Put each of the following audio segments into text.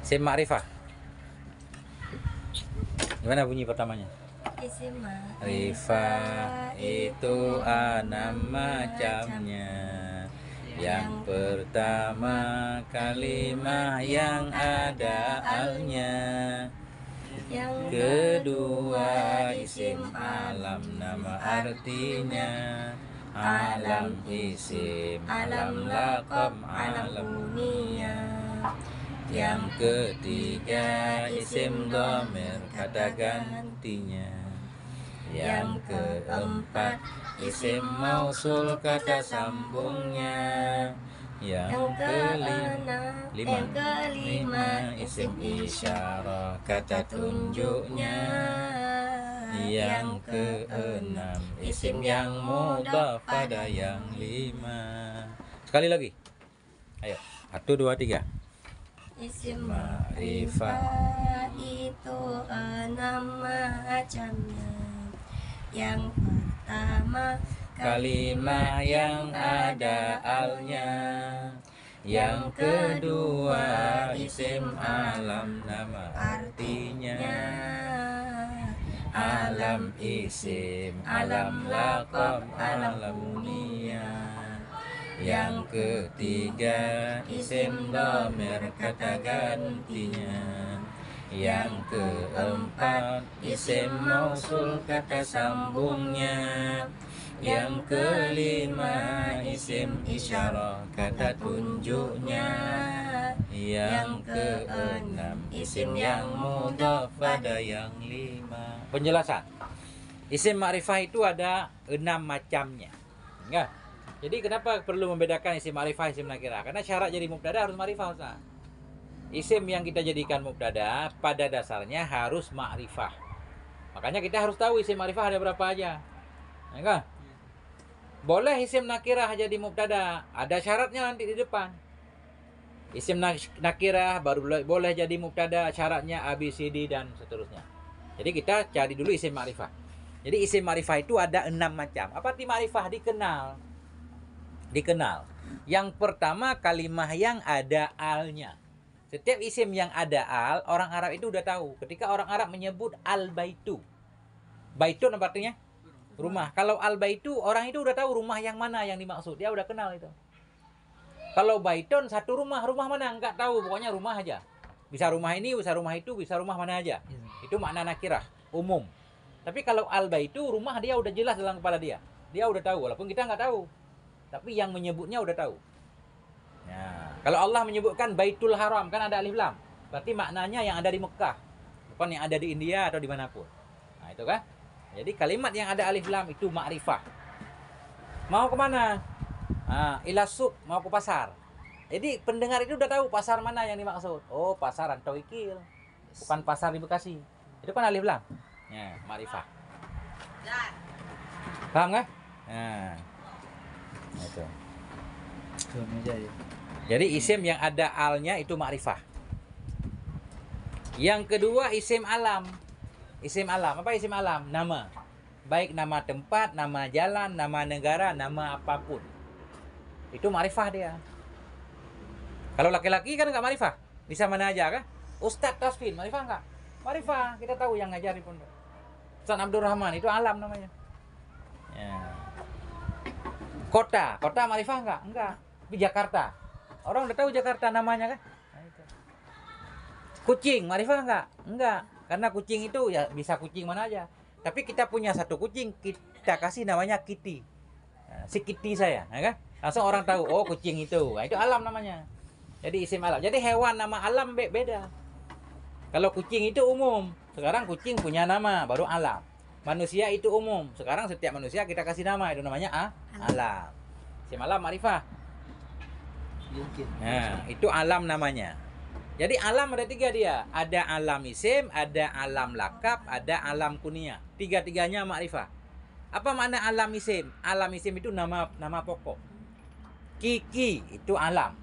Isim ma'rifah. Gimana bunyi pertamanya? Isim Ma'rifah itu enam macamnya. Yang pertama kalimah yang ada alnya. Yang Kedua isim alam nama artinya. Alam isim, alam laqab, alam kunyah. Yang ketiga isim dhamir kata gantinya. Yang keempat isim mausul kata sambungnya. Yang kelima isim isyarah kata tunjuknya. Yang keenam isim yang mudhaf pada yang lima. Sekali lagi. Ayo, 1, 2, 3. Isim Ma'rifah ma'rifah itu enam macamnya. Yang pertama kalimah yang ada alnya. Yang kedua isim alam nama artinya. Alam isim, alam laqab, alam kunyah. Yang ketiga isim dhamir kata gantinya. Yang keempat isim mausul kata sambungnya. Yang kelima isim isyarah kata tunjuknya. Yang keenam isim yang mudhaf pada yang lima. Penjelasan. Isim ma'rifah itu ada 6 macamnya. Enggak? Jadi kenapa perlu membedakan isim ma'rifah isim nakirah? Karena syarat jadi mubtada harus ma'rifah, Ustaz. Isim yang kita jadikan mubtada pada dasarnya harus ma'rifah. Makanya kita harus tahu isim ma'rifah ada berapa aja. Enggak? Boleh isim nakirah jadi mubtada, ada syaratnya nanti di depan. Isim nakirah baru boleh jadi mubtada, syaratnya A, B, C, D dan seterusnya. Jadi kita cari dulu isim ma'rifah. Jadi isim ma'rifah itu ada 6 macam. Apa arti ma'rifah? Dikenal. Yang pertama kalimah yang ada alnya. Setiap isim yang ada al, orang Arab itu udah tahu. Ketika orang Arab menyebut al-baitu. Baitun apa artinya? Rumah. Kalau al-baitu, orang itu udah tahu rumah yang mana yang dimaksud. Dia udah kenal itu. Kalau baitun satu rumah mana enggak tahu, pokoknya rumah aja. Bisa rumah ini, bisa rumah itu, bisa rumah mana aja. Itu makna nakirah, umum. Tapi kalau al-baitu, rumah dia udah jelas dalam kepala dia. Dia udah tahu, walaupun kita nggak tahu. Tapi yang menyebutnya udah tahu. Nah, kalau Allah menyebutkan Baitul Haram, kan ada alif lam. Berarti maknanya yang ada di Mekah, bukan yang ada di India atau dimanapun. Nah, itu kan. Jadi kalimat yang ada alif lam itu ma'rifah. Mau kemana? Nah, ila suq, mau ke pasar. Jadi pendengar itu udah tahu pasar mana yang dimaksud. Oh, pasar Rantau Ikil. Bukan pasar di Bekasi. Itu kan alif lam. Ya, ma'rifah. Paham nggak? Nah, itu. Jadi isim yang ada alnya itu ma'rifah. Yang kedua isim alam. Isim alam, apa isim alam? Nama. Baik nama tempat, nama jalan, nama negara, nama apapun. Itu ma'rifah dia. Kalau laki-laki kan nggak ma'rifah. Bisa mana aja kan? Ustadz Tasfin, ma'rifah nggak? Ma'rifah, kita tahu yang ngajar di pondok. Ustadz Abdurrahman, itu alam namanya. Ya. Kota ma'rifah nggak? Enggak. Tapi Jakarta. Orang udah tahu Jakarta namanya kan? Nah, itu. Kucing, ma'rifah nggak? Enggak. Karena kucing itu ya bisa kucing mana aja. Tapi kita punya satu kucing, kita kasih namanya Kitty. Nah, si Kitty saya, ya kan? Langsung orang tahu, oh kucing itu. Nah, itu alam namanya. Jadi isim alam. Jadi hewan nama alam beda. Kalau kucing itu umum. Sekarang kucing punya nama, baru alam. Manusia itu umum. Sekarang setiap manusia kita kasih nama, itu namanya alam. Isim alam ma'rifah. Nah, itu alam namanya. Jadi alam ada 3 dia. Ada alam isim, ada alam lakab, ada alam kunyah. 3-tiganya ma'rifah. Apa makna alam isim? Alam isim itu nama pokok. Kiki itu alam.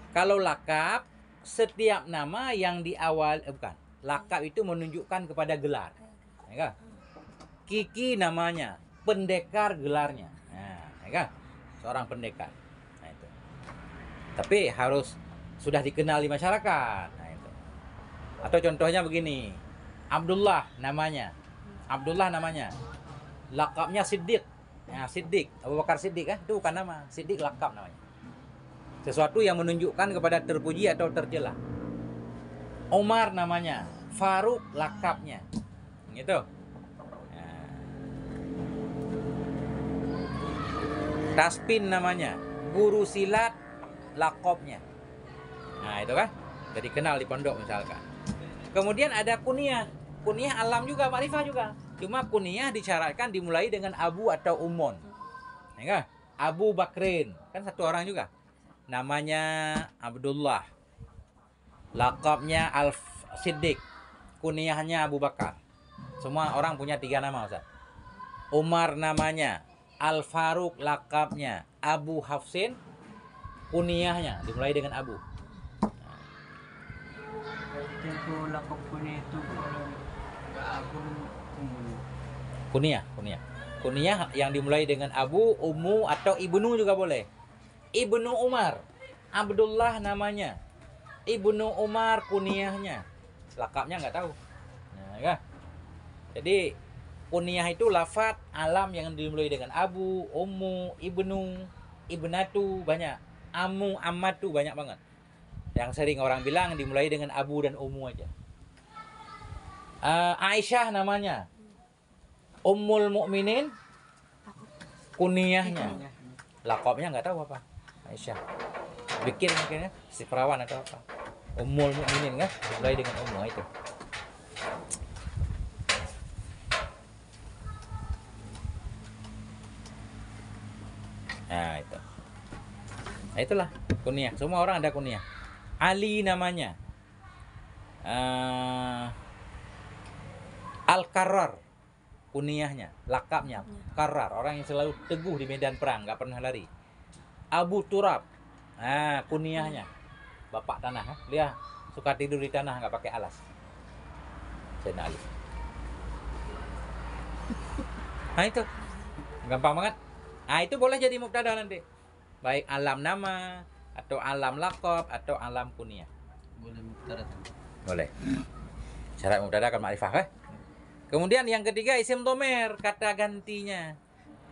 Kalau lakab, setiap nama yang di awal bukan. Lakab itu menunjukkan kepada gelar. Ya kan? Kiki namanya, pendekar gelarnya. Nah, ya kan? Seorang pendekar. Nah, itu. Tapi harus sudah dikenal di masyarakat. Nah, itu. Atau contohnya begini, Abdullah namanya, lakapnya Siddiq. Nah, Siddiq, Abu Bakar Siddiq kan, itu bukan nama, Siddiq lakap namanya. Sesuatu yang menunjukkan kepada terpuji atau tercela. Umar namanya, Faruk lakapnya, gitu. Nah. Taspin namanya, guru silat lakopnya. Nah, itu kan, jadi kenal di pondok misalkan. Kemudian ada kunyah alam juga, makrifah juga. Cuma kunyah disyaratkan dimulai dengan Abu atau Umon. Ya, Abu Bakrin, kan satu orang juga. Namanya Abdullah. Lakabnya Al-Siddiq. Kunyahnya Abu Bakar. Semua orang punya 3 nama, Ustaz. Umar namanya, Al-Faruq lakabnya, Abu Hafsin, kunyahnya dimulai dengan Abu. Itu lakop kunyah itu aku Kunyah yang dimulai dengan Abu, Ummu atau Ibnu juga boleh. Ibnu Umar, Abdullah namanya. Ibnu Umar kunyahnya. Lakapnya nggak tahu. Nah, ya. Jadi kunyah itu lafaz alam yang dimulai dengan Abu, Ummu, Ibnu, Ibnatu, banyak. Ammu, Ammatu, banyak banget. Yang sering orang bilang dimulai dengan Abu dan Ummu aja. Aisyah namanya, Ummul Mukminin, kunyahnya. Lakopnya nggak tahu apa. Aisyah. Bikin mungkin ya, si perawan atau apa. Ummul Mukminin kan, dimulai dengan Ummu itu. Nah, itu. Nah, itulah kunyah. Semua orang ada kunyah. Ali namanya. Al-Qarrar kunyahnya, lakapnya Qarrar, orang yang selalu teguh di medan perang, nggak pernah lari. Abu Turab, kunyahnya bapak tanah, dia suka tidur di tanah nggak pakai alas. Sayyidina Ali. Nah, itu gampang banget. Nah, itu boleh jadi mubtada nanti, baik alam nama atau alam lakop atau alam kunyah. boleh mubtada tuh. Boleh. Syarat mubtada kan ma'rifah. Kemudian yang ketiga isim domer, kata gantinya.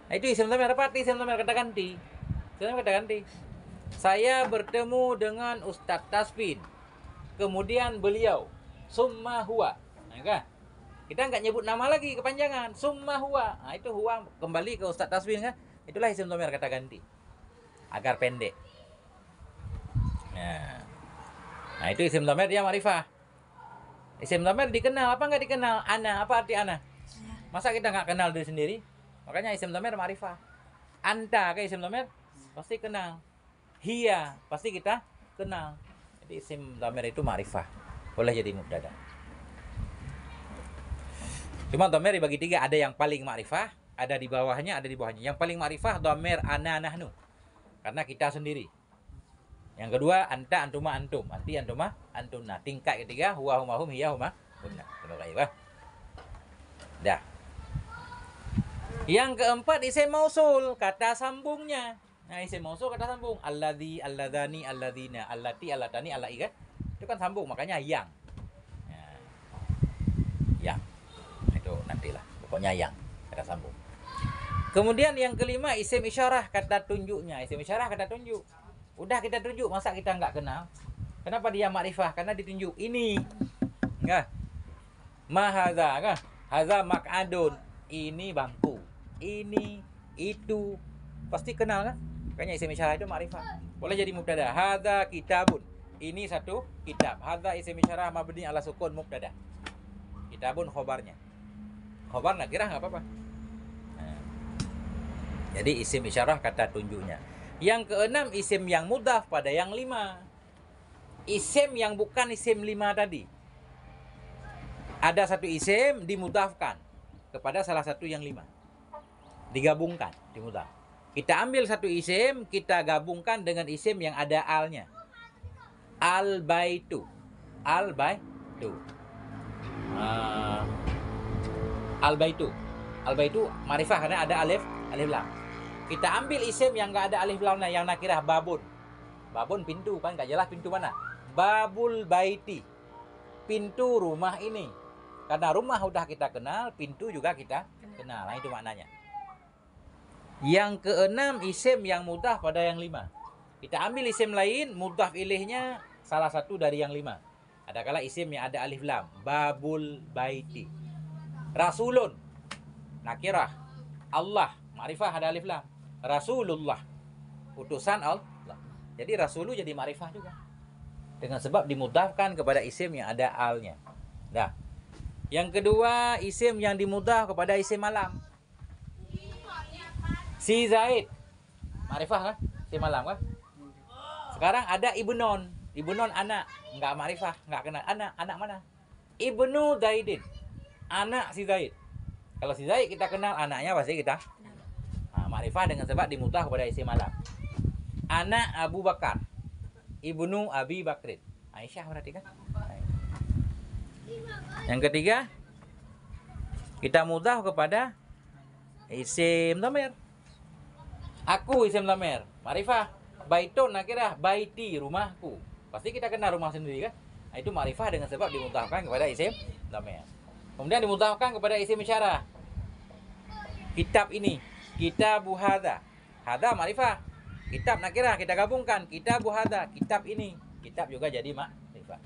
Nah, itu isim domer, apa arti isim domer, kata ganti? Isim domer, kata ganti. Saya bertemu dengan Ustadz Tasbin. Kemudian beliau, summa huwa. Nah, kan? Kita nggak nyebut nama lagi, kepanjangan. Summa huwa. Nah, itu huwa kembali ke Ustadz Tasbin kan? Itulah isim domer, kata ganti. Agar pendek. Nah, itu isim domer, dia ma'rifah. Isim dhamir dikenal apa nggak dikenal? Ana, apa arti ana? Masa kita nggak kenal diri sendiri? Makanya isim dhamir ma'rifah. Anta ke isim dhamir pasti kenal. Hiya pasti kita kenal. Jadi isim dhamir itu ma'rifah. Boleh jadi mubtada. Cuma dhamir dibagi 3, ada yang paling ma'rifah, ada di bawahnya, ada di bawahnya. Yang paling ma'rifah dhamir ana nahnu. Karena kita sendiri. Yang kedua, anta, antuma, antum. Anti, antuma, antumna. Tingkat ketiga, huwa, huma, hum, hiya, huma, hunna. Dah. Yang keempat, isim mausul. Kata sambungnya. Nah, isim mausul kata sambung. Alladzi, alladzani, alladzina. Allati, allatani, allai kan? Itu kan sambung, makanya yang. Nah, yang. Itu nantilah. Pokoknya yang. Kata sambung. Kemudian yang kelima, isim isyarah. Kata tunjuknya. Isim isyarah kata tunjuk. Udah kita tunjuk, masa kita nggak kenal? Kenapa dia makrifah? Karena ditunjuk. Ini, enggak? Mahadza, enggak? Hadza mak'adun. Ini bangku. Ini, itu, pasti kenal kan? Makanya isim isyarah itu makrifah. Boleh jadi mubtada. Hadza kitabun. Ini satu kitab. Hadza isim isyarah mabni ala sukun mubtada. Kitabun khobarnya. Khobar nakirah nggak apa-apa. Nah, jadi isim isyarah kata tunjuknya. Yang keenam, isim yang mudhaf pada yang 5. Isim yang bukan isim 5 tadi. Ada satu isim dimudhafkan kepada salah satu yang 5. Digabungkan, dimudhaf. Kita ambil satu isim, kita gabungkan dengan isim yang ada alnya. Al-baitu. Al-baitu. Al-baitu. Al-baitu ma'rifah karena ada alif lam. Kita ambil isim yang nggak ada alif lamnya, yang nakirah babun. Babun pintu, kan nggak jelas pintu mana. Babul baiti, pintu rumah ini. Karena rumah udah kita kenal, pintu juga kita kenal. Nah, itu maknanya. Yang keenam, isim yang mudah pada yang 5. Kita ambil isim lain, mudhaf ilaihnya salah satu dari yang 5. Ada kala isim yang ada alif lam. Babul baiti. Rasulun, nakirah. Allah, ma'rifah ada alif lam. Rasulullah, utusan Allah. Jadi rasulu jadi ma'rifah juga. Dengan sebab dimudahkan kepada isim yang ada alnya. Dah. Yang kedua, isim yang dimudah kepada isim malam. Si Zaid, ma'rifah kan? Si malam kan? Sekarang ada ibnon. Ibnon anak, enggak ma'rifah, enggak kenal. Anak mana? Ibnu Zaidin. Anak si Zaid. Kalau si Zaid kita kenal, anaknya pasti kita ma'rifah dengan sebab dimudah kepada isim malam. Anak Abu Bakar. Ibnu Abi Bakrin. Aisyah berarti kan? Yang ketiga, kita mudah kepada isim dhamir. Aku isim dhamir. Ma'rifah. Baitun nakirah, baiti rumahku. Pasti kita kenal rumah sendiri kan? Nah, itu ma'rifah dengan sebab dimudahkan kepada isim dhamir. Kemudian dimudahkan kepada isim isyarah. Kitab ini, kitabu hadza. Hadza ma'rifah. Kitab nakirah kita gabungkan, kitabu hadza, kitab ini. Kitab juga jadi ma'rifah.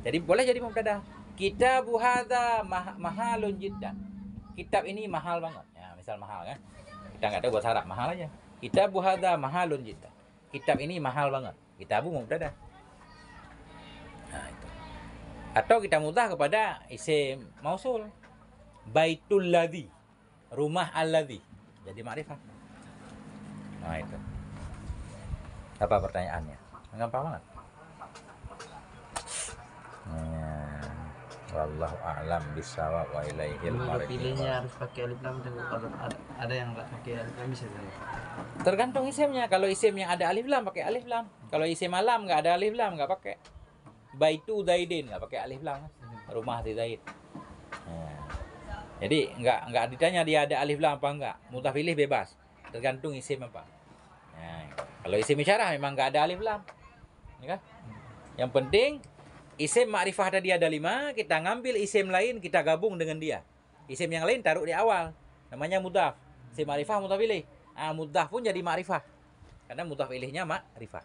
Jadi boleh jadi mubtada. Kitabu hadza mahalun jiddan. Kitab ini mahal banget. Ya, misal mahal kan. Kita enggak tahu bahasa Arab, mahal aja. Kitabu hadza mahalun jiddan. Kitab ini mahal banget. Kitabu mubtada. Nah, itu. Atau kita mudah kepada isim mausul. Baitul ladzi. Rumah alladzi. Jadi ma'rifah. Nah, itu. Apa pertanyaannya? Gampang banget. Wallahu a'lam bishawab wa ilaihil marji'u. Pilihnya harus pakai alif lam dan kalau ada yang enggak pakai alif lam bisa jadi. Tergantung isimnya. Kalau isim yang ada alif lam pakai alif lam. Kalau isim malam enggak ada alif lam enggak pakai. Baitu Zaidin enggak pakai alif lam. Rumah si Zaid. Nah. Jadi enggak ditanya dia ada alif lam apa enggak. Mudah pilih bebas. Tergantung isim apa. Nah, kalau isim isyarah memang enggak ada alif lam. Ya kan? Yang penting isim ma'rifah tadi ada 5, kita ngambil isim lain kita gabung dengan dia. Isim yang lain taruh di awal. Namanya mudhaf. Isim ma'rifah mudhaf ilaih. Mudhaf pun jadi ma'rifah. Karena mudhaf ilaihnya ma'rifah.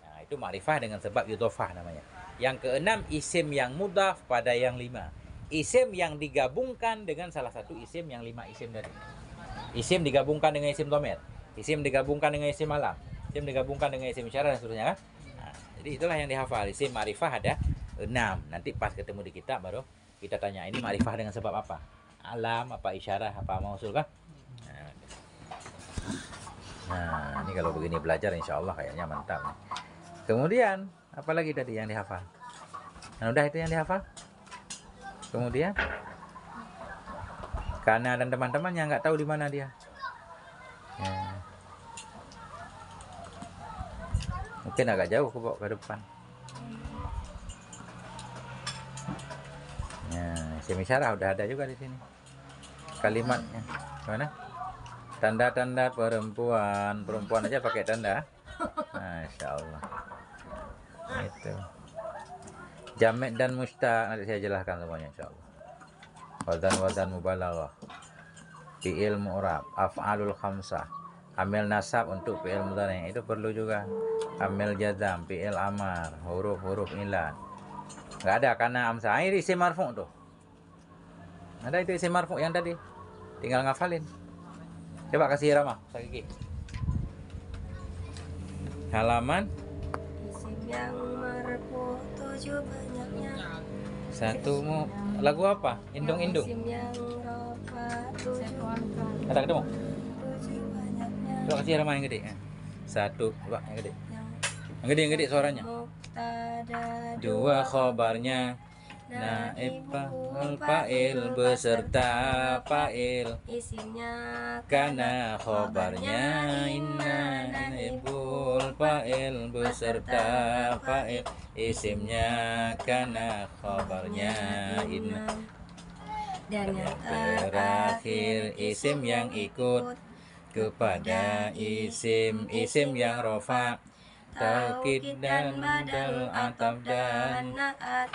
Nah, itu ma'rifah dengan sebab idhofah namanya. Yang keenam, isim yang mudhaf pada yang 5. Isim yang digabungkan dengan salah satu isim yang 5 isim tadi. Isim digabungkan dengan isim dhamir. Isim digabungkan dengan isim malam. Isim digabungkan dengan isim isyarah dan seterusnya kan? Jadi itulah yang dihafal. Isim ma'rifah ada 6. Nanti pas ketemu di kitab baru kita tanya ini ma'rifah dengan sebab apa? Alam, apa isyarah, apa mausul kan? Nah, ini kalau begini belajar insya Allah kayaknya mantap nih. Kemudian, apa lagi tadi yang dihafal? Nah, udah itu yang dihafal? Kemudian Kana dan teman-temannya nggak tahu di mana dia. Ya. Mungkin agak jauh ke depan. Ya, isim isyarah udah ada juga di sini. Kalimatnya. Mana? Tanda-tanda perempuan. Perempuan aja pakai tanda. Masya Allah. Itu. Jamek dan mustaq nanti saya jelaskan semuanya insya Allah. Wazan mubalaghah. Fi'il mu'rab, af'alul khamsah. Amil nasab untuk fi'il mudhari itu perlu juga. Amil jazam, fi'il amar, huruf-huruf ilan. Enggak ada karena amsah. Ini isim marfu' tuh. Ada itu isim marfu' yang tadi. Tinggal ngafalin. Coba kasih Rama, Sakiki. Halaman Isim yang marfu 7 banyaknya. satu mu lagu apa? Indung-indung. Isim yang rofa 7 Ada ketemu? 7 banyaknya. Coba kasih Rama yang gede. Satu, coba yang gede. Yang gede suaranya. Mubtada Dua khobarnya. Naib fa'il beserta fa'il. Isimnya Kana khobarnya inna naibul fa'il beserta fa'il. Isimnya kana khobarnya inna. Dan yang Terakhir isim yang ikut kepada isim yang rofa. taukid dan badal ataf dan naat.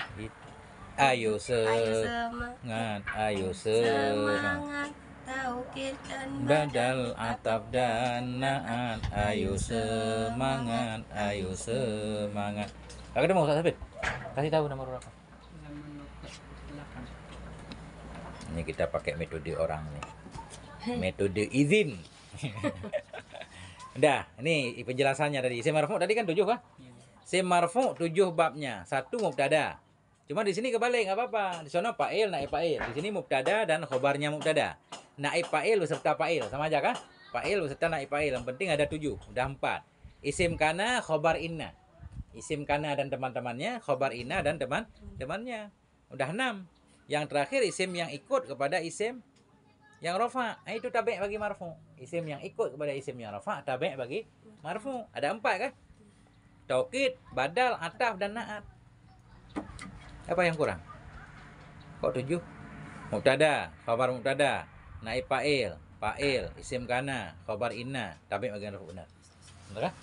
Ayo Ayo semangat, ayo semangat. semangat, taukid dan Badal ataf dan naat. Ayo semangat, ayo semangat. Kakak dia mau Ustaz Sabit? Kasih tahu nama huruf apa? Ini kita pakai metode orang nih. Metode izin. Udah, ini penjelasannya tadi. Isim marfu tadi kan 7 kan? Isim marfu 7 babnya. 1 mubtada. Cuma di sini kebalik, nggak apa-apa. Di sana fa'il, naib fa'il. Di sini mubtada dan khobarnya mubtada. Naib fa'il beserta fa'il, sama aja kan? Fa'il beserta naib fa'il. Yang penting ada 7, udah 4. Isim kana, khobar inna. Isim kana dan teman-temannya, khobar inna dan teman-temannya. Udah 6. Yang terakhir isim yang ikut kepada isim yang rafa. Itu tabi' bagi marfu. Isim yang ikut kepada isim yang rafa, tabi' bagi marfu. Ada 4 kan? Taukid, badal, ataf dan naat. Apa yang kurang? Kok 7? Mubtada, khabar mubtada, naib fa'il, fa'il, isim kana, khabar inna, tabi' bagi marfu. Benar. Benar kan?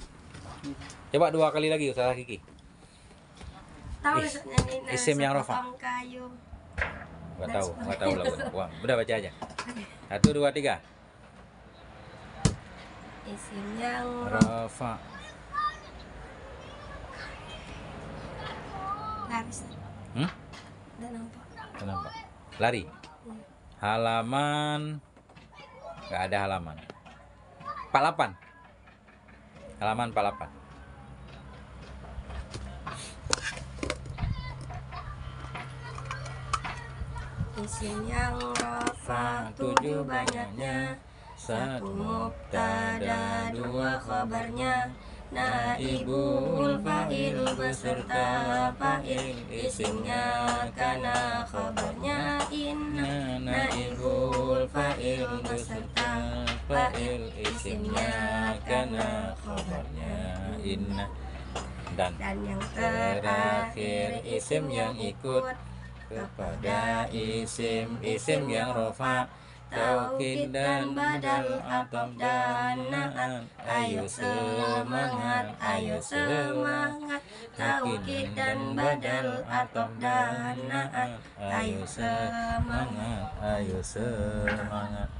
Coba 2 kali lagi Ustaz Kiki. Tahu Ih, nyanyi isim yang rafa. sepotong kayu. Enggak tahu lah. Wah, udah baca aja. 1 2 3. Isim yang Rafa. laris. Dan nampak. Kenapa? Lari. Halaman. Enggak ada halaman. 48. Halaman 48. Isim yang rafa 7 banyaknya. 1 mubtada, 2 khabarnya. Naibul fa'il beserta fa'il, isimnya kana, khabarnya inna. Naibul fa'il beserta fa'il, isimnya kana, khabarnya Inna. Dan yang terakhir isim yang ikut kepada isim yang rafa, taukid dan badal ataf dan naat. Ayo semangat, ayo semangat, taukid dan badal ataf dan naat. Ayo semangat, ayo semangat.